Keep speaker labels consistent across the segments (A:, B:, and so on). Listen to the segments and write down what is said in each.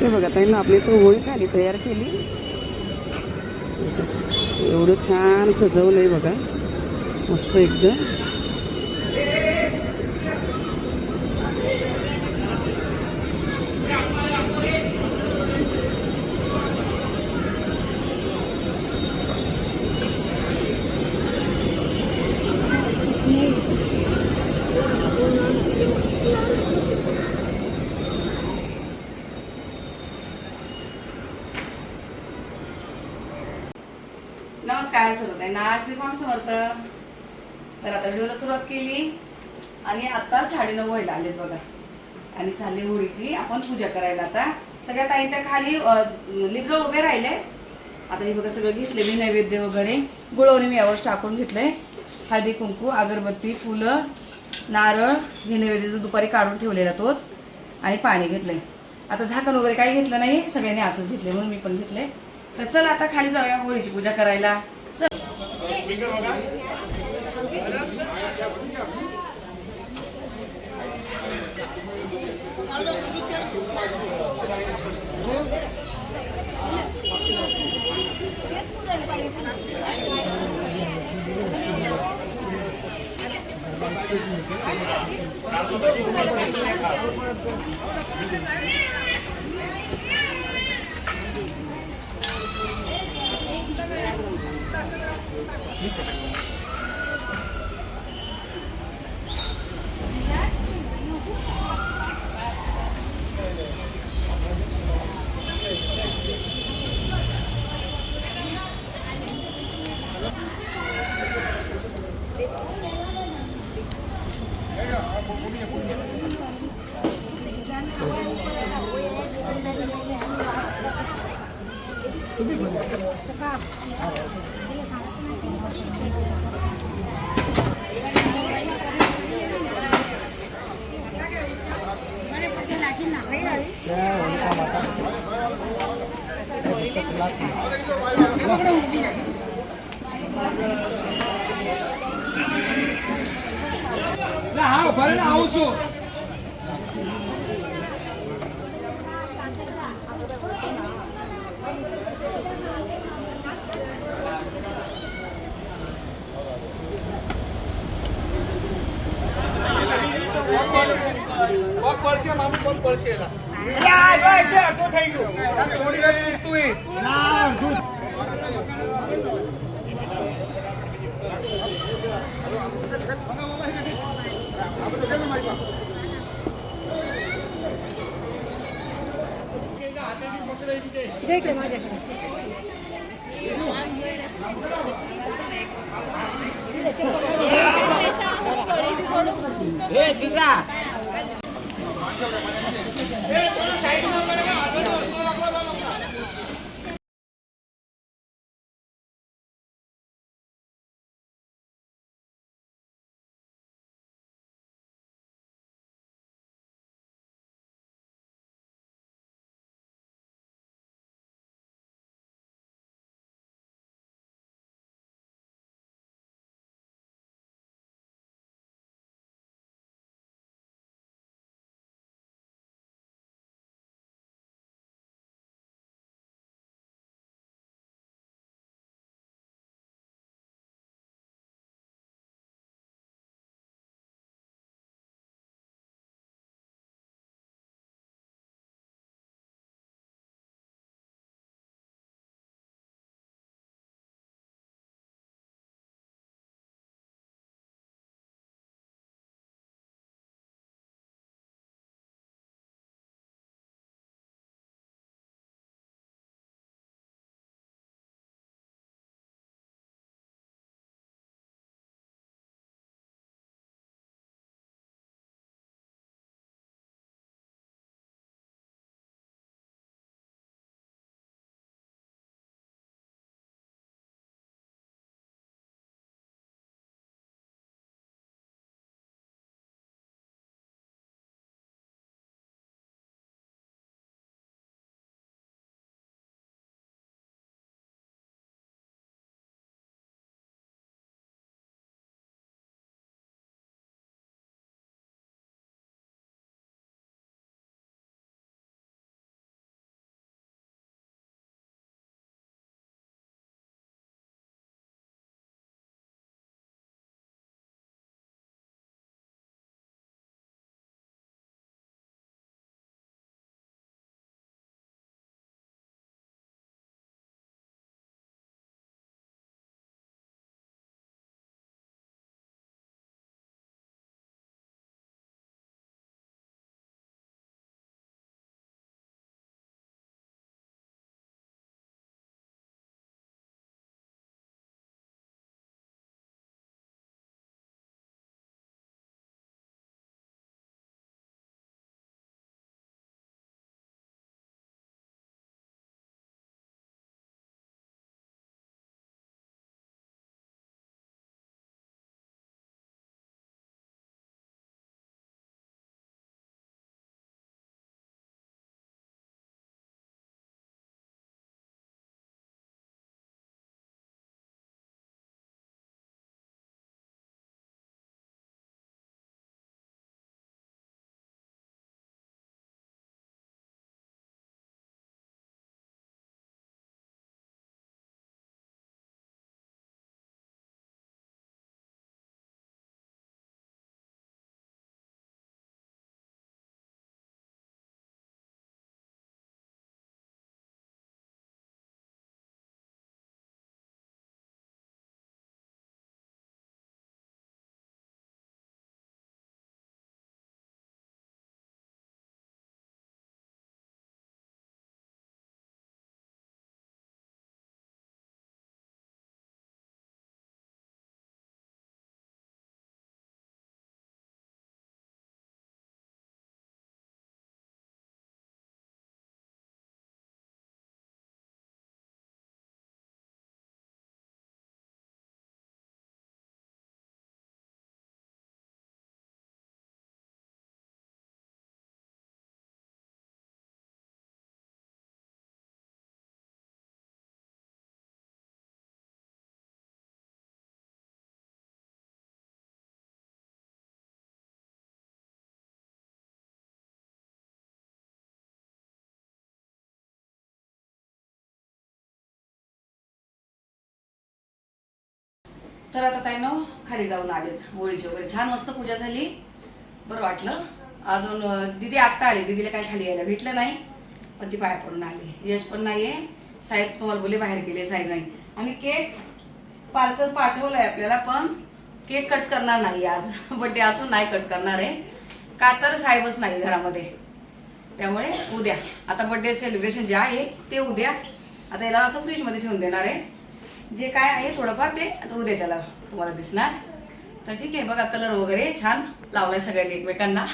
A: हे बघा ताईंना आपली तर होळी खाली तयार केली. एवढं छान सजवलंय बघा, मस्त एकदम. नमस्कार सर्वताईंना, श्री स्वामी समर्थ. तर आता व्हिडिओला सुरुवात केली आणि आता 9:30 व्हायला आलेत बघा. आणि चालली होळीची आपण पूजा करायला. आता सगळ्या ताई त्या खाली लिपजवळ उभे राहिले. आता हे बघा सगळं घेतले मी, नैवेद्य वगैरे गुळवणी मी यावर टाकून घेतलंय. हळदी कुंकू, अगरबत्ती, फुलं, नारळ हे नैवेद्याचं दुपारी काढून ठेवलेला तोच, आणि पाणी घेतलंय. आता झाकण वगैरे काही घेतलं नाही, सगळ्यांनी असंच घेतले म्हणून मी पण घेतले. तर चल आता खाली जाऊया होळीची पूजा करायला. चल. तर आता ताईनो खाली जाऊन आलेत, होळीची वगैरे छान मस्त पूजा झाली, बरं वाटलं. अजून दीदी आत्ता आली, दीदीला काही खाली यायला भेटलं नाही, पण ती पाया पडून आली. यश पण नाहीये, साहेब तुम्हाला बोलले बाहेर गेले, साहेब नाही. आणि केक पार्सल पाठवलंय आपल्याला, पण केक कट करणार नाही आज. बड्डे असून नाही कट करणार आहे, का तर साहेबच नाही घरामध्ये. त्यामुळे उद्या आता बड्डे सेलिब्रेशन जे आहे ते उद्या. आता याला असं फ्रीजमध्ये ठेवून देणार आहे, जे काय आहे थोडंफार ते आता उद्याच्याला तुम्हाला दिसणार. तर ठीक आहे, बघा कलर वगैरे छान लावलाय सगळ्यांनी एकमेकांना.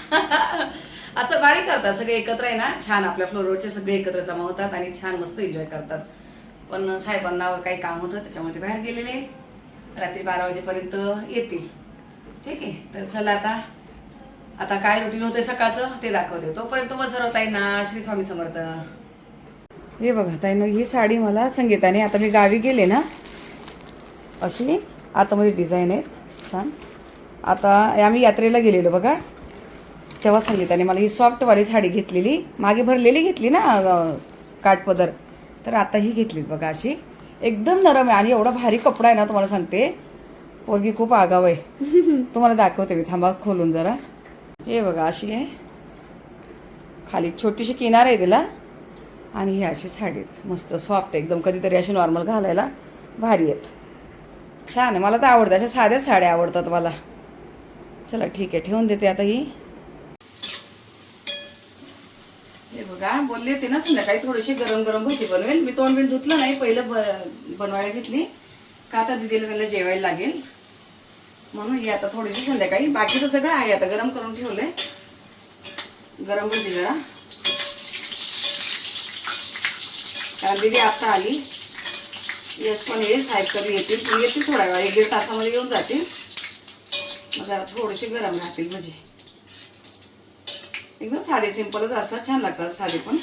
A: असं भारी करतात सगळे एकत्र आहे ना, छान आपल्या फ्लोरवरचे सगळे एकत्र जमा होतात आणि छान मस्त एन्जॉय करतात. पण साहेबांना काही काम होतं त्याच्यामुळे ते बाहेर गेलेले, रात्री 12 वाजेपर्यंत येतील. ठीक आहे, तर चला आता काय रुटीन होतंय सकाळचं ते दाखवते. तोपर्यंत तुम्हाला सर्व ताईंना श्री स्वामी समर्थ. हे बघा ताईंनो, ही साडी मला संगीताने, आता मी गावी गेले ना, अशी आतमध्ये डिझाईन आहेत छान. आता आम्ही यात्रेला गेलेलो बघा, तेव्हा संगीताने मला ही सॉफ्टवाली साडी घेतलेली, मागे भरलेली घेतली ना काठपदर, तर आता ही घेतलीत बघा अशी एकदम नरम आहे आणि एवढा भारी कपडा आहे ना, तुम्हाला सांगते. पोरगी खूप आगाव आहे. तुम्हाला दाखवते मी, थांबा खोलून जरा. हे बघा अशी आहे, खाली छोटीशी किनार आहे तिला, आणि ही अशी साडी आहेत मस्त सॉफ्ट एकदम, कधीतरी अशी नॉर्मल घालायला भारी आहेत, छान आहे. मला तर आवडतं, अशा साध्याच साड्या आवडतात मला. चला ठीक आहे, ठेवून देते आता ही. हे बघा, बोलली होती ना संध्याकाळी थोडीशी गरम गरम भजी बनवेल. मी तोंड बिंड धुतलं नाही, पहिलं बनवायला घेतली का आता दिदीला त्यांना जेवायला लागेल म्हणून. ही आता थोडीशी संध्याकाळी, बाकीचं सगळं आहे आता गरम करून ठेवलंय. गरम भजी जरा, कारण दीदी आत्ता आली. यश पण येईल, साहेब कधी येतील थोड्या वेळा, 1-1.5 तासामध्ये येऊन जातील. मग जरा थोडेसे गरम राहतील भजी. एकदम साधे सिंपलच असतात, छान लागतात साधे पण.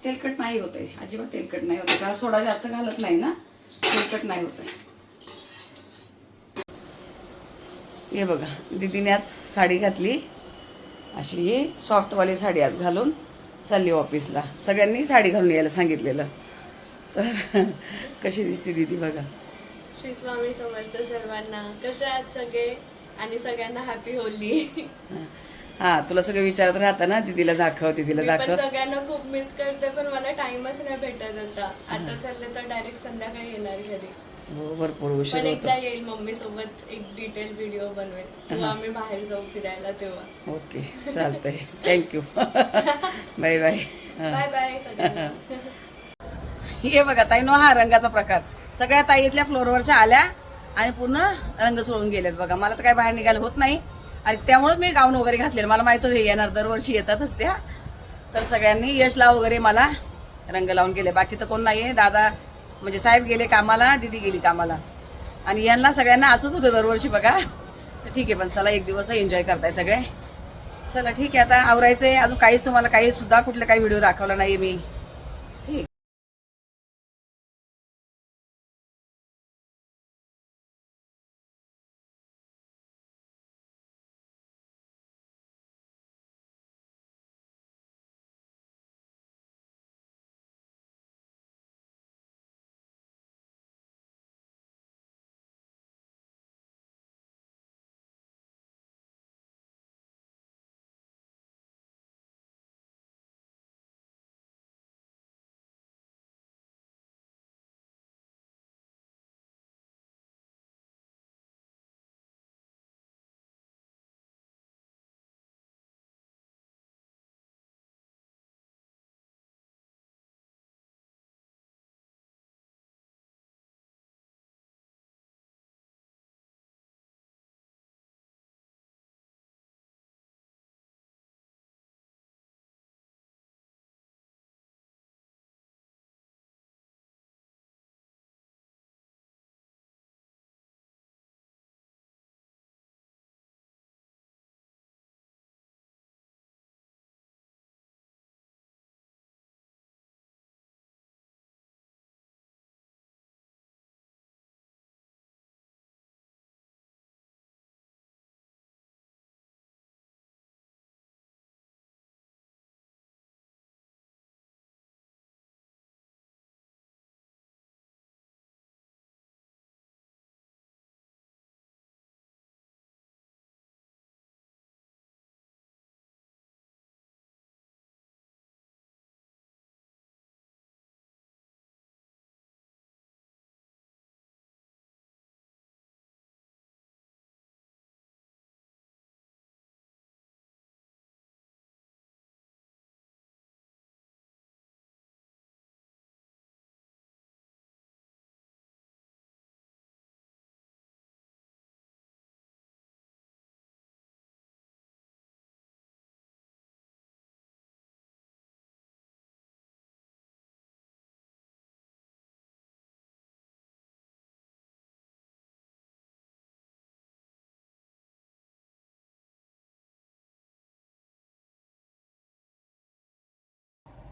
A: तेलकट नाही होत आहे, अजिबात तेलकट नाही होत, कारण सोडा जास्त घालत नाही ना, तेलकट नाही होत आहे. हे बघा, दीदीने आज साडी घातली अशी सॉफ्टवाली साडी, आज घालून चालली ऑफिसला. सगळ्यांनी साडी घालून यायला सांगितलेलं. तर कशी दिसते दीदी बघा.
B: श्री स्वामी समर्थ सर्वांना. कसे आहात सगळे, आणि सगळ्यांना हॅपी होली.
A: हा, तुला सगळं विचारत राहतं ना, दीदीला दाखव, दीदीला दाखव.
B: सगळ्यांना खूप मिस करते, पण मला टाइमच नाही भेटत आता चालले तर डायरेक्ट संध्याकाळी येणार घरी.
A: हो, भरपूर उशीर
B: पण
A: होतो.
B: एकदा येईल मम्मी सोबत, एक डिटेल व्हिडिओ बनवेल किंवा आम्ही बाहेर जाऊ फिरायला तेव्हा.
A: ओके, चालतंय. Thank you. Bye bye.
B: Bye bye सगळ्यांना.
A: हे बघा ताईनो, हा रंगाचा प्रकार. सगळ्या ताई इथल्या फ्लोरवरच्या आल्या आणि पूर्ण रंग सोडून गेलेत बघा. मला तर काय बाहेर निघायला होत नाही, आणि त्यामुळेच मी गाऊन वगैरे घातलेलं. मला माहित होतं येणार, दरवर्षी येतातच त्या. तर सगळ्यांनी यशला वगैरे मला रंग लावून गेले, बाकी तर कोण नाहीये. दादा म्हणजे साहेब गेले कामाला, दीदी गेली कामाला, आणि यांना सगळ्यांना असंच होतं दरवर्षी बघा. तर ठीक आहे, पण चला एक दिवस एन्जॉय करताय सगळे. चला ठीक आहे, आता आवरायचंय. अजून काहीच तुम्हाला काही सुद्धा कुठले काही व्हिडिओ दाखवला नाहीये मी. ठीक.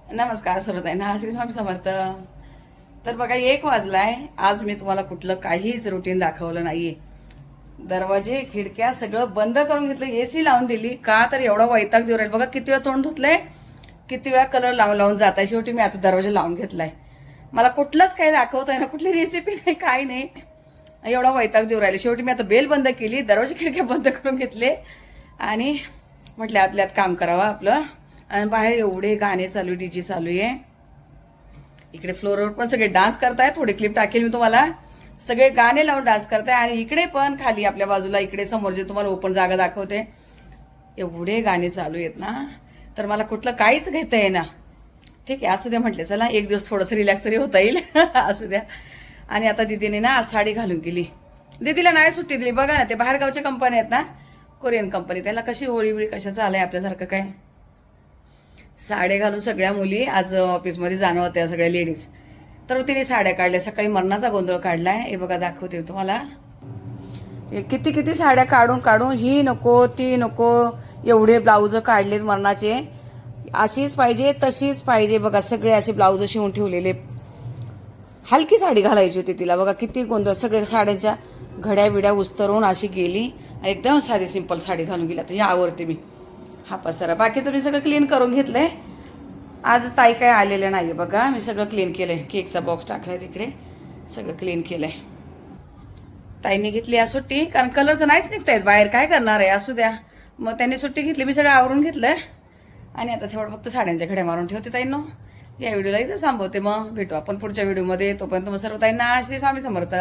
A: नमस्कार सर्वताईंना, श्री स्वामी समर्थ. तर बघा 1 वाजलाय. आज मी तुम्हाला कुठलं काहीच रुटीन दाखवलं नाहीये. दरवाजे खिडक्या सगळं बंद करून घेतलं, एसी लावून दिली. का तर एवढा वैताग देऊ राहील. बघा किती वेळा तोंड धुतलंय, किती वेळा कलर लावून लावून जात आहे. शेवटी मी आता दरवाजा लावून घेतलाय. मला कुठलंच काही दाखवतंय ना, कुठली रेसिपी नाही, काय नाही. एवढा वैताग देऊ राहिले. शेवटी मी आता बेल बंद केली, दरवाजे खिडक्या बंद करून घेतले आणि म्हटलं आतल्यात काम करावं आपलं. आणि बाहेर एवढे गाणे चालू, डीजे चालू आहे. इकडे फ्लोरवर पण सगळे डान्स करताय. थोडे क्लिप टाकेल मी तुम्हाला. सगळे गाणे लावून डान्स करताय. आणि इकडे पण खाली आपल्या बाजूला इकडे समोर जे तुम्हाला ओपन जागा दाखवते, एवढे गाणे चालू आहेत ना, तर मला कुठलं काहीच घेता येईना. ठीक आहे, असू द्या म्हटले, चला एक दिवस थोडंसं रिलॅक्स तरी होता येईल. असू द्या. आणि आता दीदीने ना आज साडी घालून गेली. दीदीला नाही सुट्टी दिली. बघा ना, ते बाहेरगावच्या कंपनी आहेत ना, कोरियन कंपनी, त्याला कशी होळी बिळी कशाचं आलंय आपल्यासारखं काय. साड्या घालून सगळ्या मुली आज ऑफिसमध्ये जाणं होत्या, सगळ्या लेडीज. तर तिने साड्या काढल्या. सकाळी मरणाचा गोंधळ काढलाय. हे बघा दाखवते तुम्हाला. किती किती साड्या काढून काढून, ही नको ती नको, एवढे ब्लाऊज काढलेत मरणाचे. अशीच पाहिजे तशीच पाहिजे. बघा सगळे असे ब्लाऊज शिवून ठेवलेले. हलकी साडी घालायची होती तिला. बघा किती गोंधळ. सगळ्या साड्यांच्या घड्या बिड्या उस्तरून अशी गेली. एकदम साधी सिंपल साडी घालून गेली. आता ही आवडते मी. हा पसारा बाकीचं मी सगळं क्लीन करून घेतलंय. आज ताई काय आलेल्या नाही. बघा मी सगळं क्लीन केलंय. केकचा बॉक्स टाकलाय तिकडे, सगळं क्लीन केलंय. ताईने घेतली आज सुट्टी, कारण कलरचं नाहीच निघतायत बाहेर. काय करणार आहे, असू द्या. मग त्यांनी सुट्टी घेतली. मी सगळं आवरून घेतलंय. आणि आता तेवढं फक्त साड्यांच्या घड्या मारून ठेवते ताईंनो. या व्हिडिओला इथं थांबवते. मग भेटू आपण पुढच्या व्हिडिओमध्ये. तोपर्यंत मग सर्व ताईंना श्री स्वामी समर्थ.